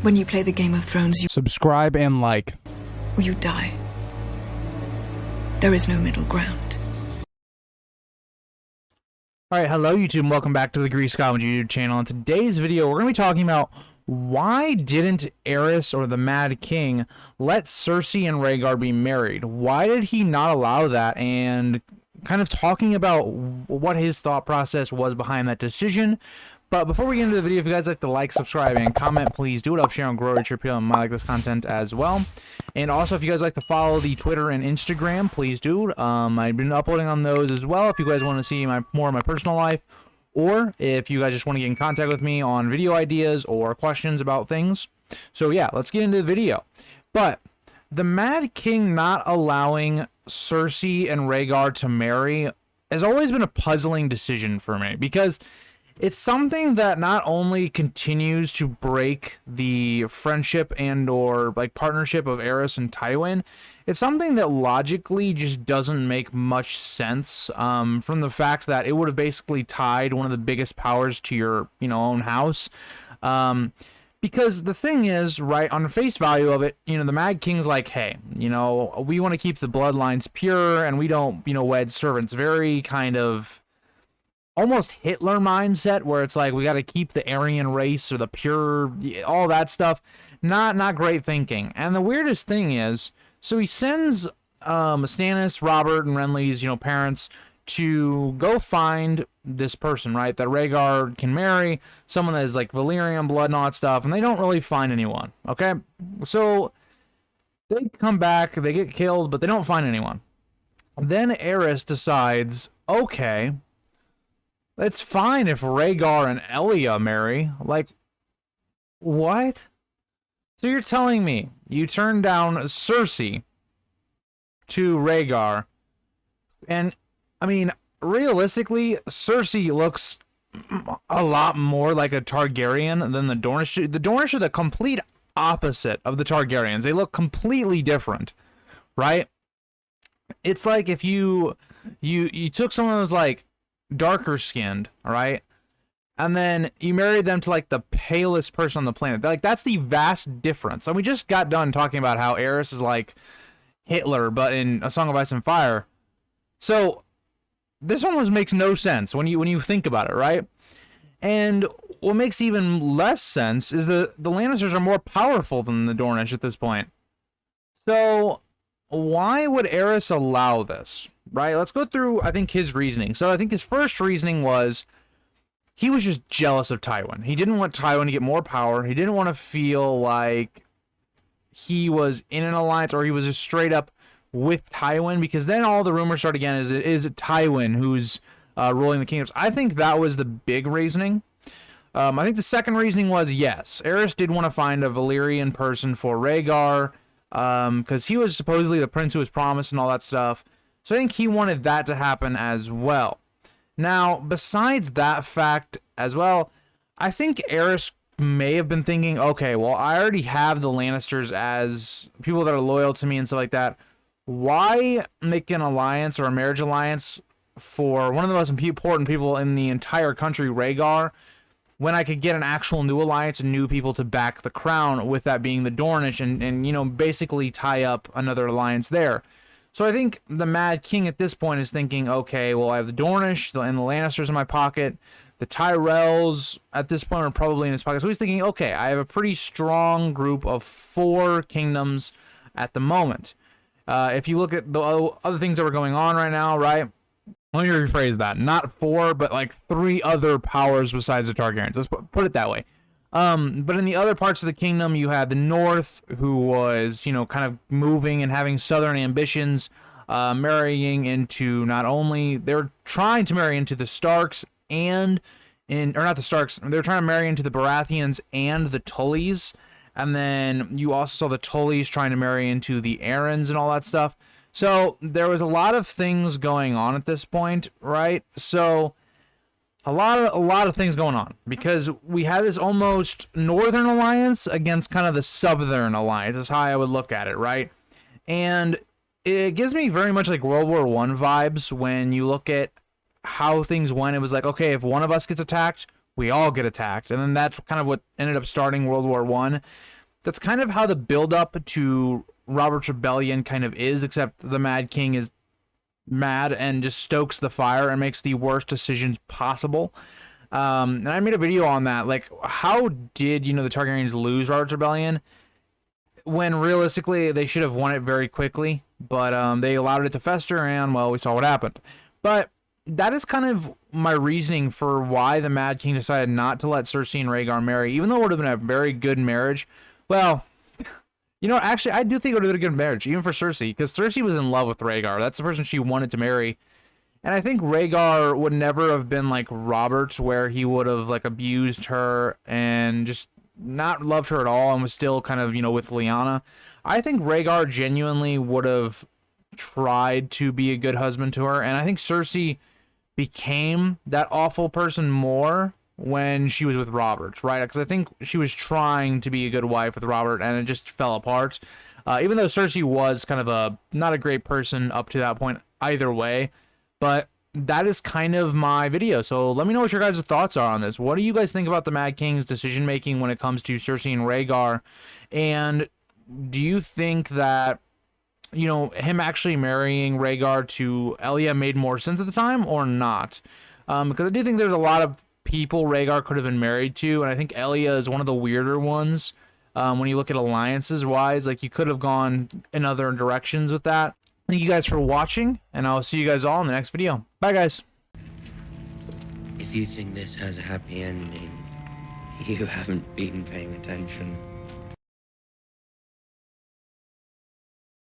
When you play the Game of Thrones, you subscribe and like, or you die. There is no middle ground. Alright, hello YouTube and welcome back to the Grease Goblin YouTube channel. In today's video, we're going to be talking about why didn't Aerys or the Mad King let Cersei and Rhaegar be married? Why did he not allow that? And kind of talking about what his thought process was behind that decision. But before we get into the video, if you guys like to like, subscribe, and comment, please do it. Help share and grow your appeal and might like this content as well. And also, if you guys like to follow the Twitter and Instagram, please do. I've been uploading on those as well. If you guys want to see more of my personal life, or if you guys just want to get in contact with me on video ideas or questions about things. So yeah, let's get into the video. But the Mad King not allowing Cersei and Rhaegar to marry has always been a puzzling decision for me, because it's something that not only continues to break the friendship and or like partnership of Aerys and Tywin, it's something that logically just doesn't make much sense, from the fact that it would have basically tied one of the biggest powers to your, own house. Because the thing is, right, on the face value of it, the Mad King's like, hey, we want to keep the bloodlines pure and we don't, wed servants. Very kind of almost Hitler mindset, where it's like we got to keep the Aryan race or the pure, all that stuff. Not great thinking. And the weirdest thing is, so he sends Stannis, Robert, and Renly's parents to go find this person, right, that Rhaegar can marry, someone that is like Valyrian blood and all that stuff, and they don't really find anyone. Okay, so they come back, they get killed, but they don't find anyone. Then Aerys decides, okay, it's fine if Rhaegar and Elia marry. Like, what? So you're telling me you turned down Cersei to Rhaegar, and I mean, realistically, Cersei looks a lot more like a Targaryen than the Dornish. The Dornish are the complete opposite of the Targaryens. They look completely different, right? It's like if you took someone who was like darker skinned, all right, and then you married them to like the palest person on the planet. Like, that's the vast difference. And we just got done talking about how Aerys is like Hitler, but in A Song of Ice and Fire. So this almost makes no sense when you think about it, right? And what makes even less sense is the Lannisters are more powerful than the Dornish at this point. So why would Aerys allow this? Right, let's go through, I think, his reasoning. So I think his first reasoning was he was just jealous of Tywin. He didn't want Tywin to get more power. He didn't want to feel like he was in an alliance or he was just straight up with Tywin, because then all the rumors start again, is it Tywin who's ruling the kingdoms. I think that was the big reasoning. I think the second reasoning was, yes, Aerys did want to find a Valyrian person for Rhaegar, because he was supposedly the prince who was promised and all that stuff. So I think he wanted that to happen as well. Now, besides that fact as well, I think Aerys may have been thinking, okay, well, I already have the Lannisters as people that are loyal to me and stuff like that. Why make an alliance or a marriage alliance for one of the most important people in the entire country, Rhaegar, when I could get an actual new alliance and new people to back the crown, with that being the Dornish, and basically tie up another alliance there. So I think the Mad King at this point is thinking, okay, well, I have the Dornish and the Lannisters in my pocket. The Tyrells at this point are probably in his pocket. So he's thinking, okay, I have a pretty strong group of 4 kingdoms at the moment. If you look at the other things that were going on right now, right? Let me rephrase that. Not 4, but like 3 other powers besides the Targaryens. Let's put it that way. But in the other parts of the kingdom, you had the North, who was, kind of moving and having southern ambitions, marrying into not only, they're trying to marry into the Starks or not the Starks, they're trying to marry into the Baratheons and the Tullys. And then you also saw the Tullys trying to marry into the Arryns and all that stuff. So there was a lot of things going on at this point, right? So a lot of things going on, because we had this almost northern alliance against kind of the southern alliance. That's how I would look at it, right? And it gives me very much like World War I vibes when you look at how things went. It was like, okay, if one of us gets attacked, we all get attacked. And then that's kind of what ended up starting World War I. That's kind of how the build-up to Robert's Rebellion kind of is, except the Mad King is mad and just stokes the fire and makes the worst decisions possible. And I made a video on that. Like, how did, the Targaryens lose Robert's Rebellion when realistically they should have won it very quickly, but they allowed it to fester, and, well, we saw what happened. But that is kind of my reasoning for why the Mad King decided not to let Cersei and Rhaegar marry, even though it would have been a very good marriage. Well, actually, I do think it would have been a good marriage, even for Cersei, because Cersei was in love with Rhaegar. That's the person she wanted to marry. And I think Rhaegar would never have been like Robert, where he would have like abused her and just not loved her at all and was still kind of, with Lyanna. I think Rhaegar genuinely would have tried to be a good husband to her. And I think Cersei became that awful person more when she was with Robert, right? Because I think she was trying to be a good wife with Robert and it just fell apart. Even though Cersei was kind of not a great person up to that point either way. But that is kind of my video. So let me know what your guys' thoughts are on this. What do you guys think about the Mad King's decision making when it comes to Cersei and Rhaegar? And do you think that, him actually marrying Rhaegar to Elia made more sense at the time or not? Because I do think there's a lot of people Rhaegar could have been married to. And I think Elia is one of the weirder ones. When you look at alliances wise, like you could have gone in other directions with that. Thank you guys for watching, and I'll see you guys all in the next video. Bye, guys. If you think this has a happy ending, you haven't been paying attention.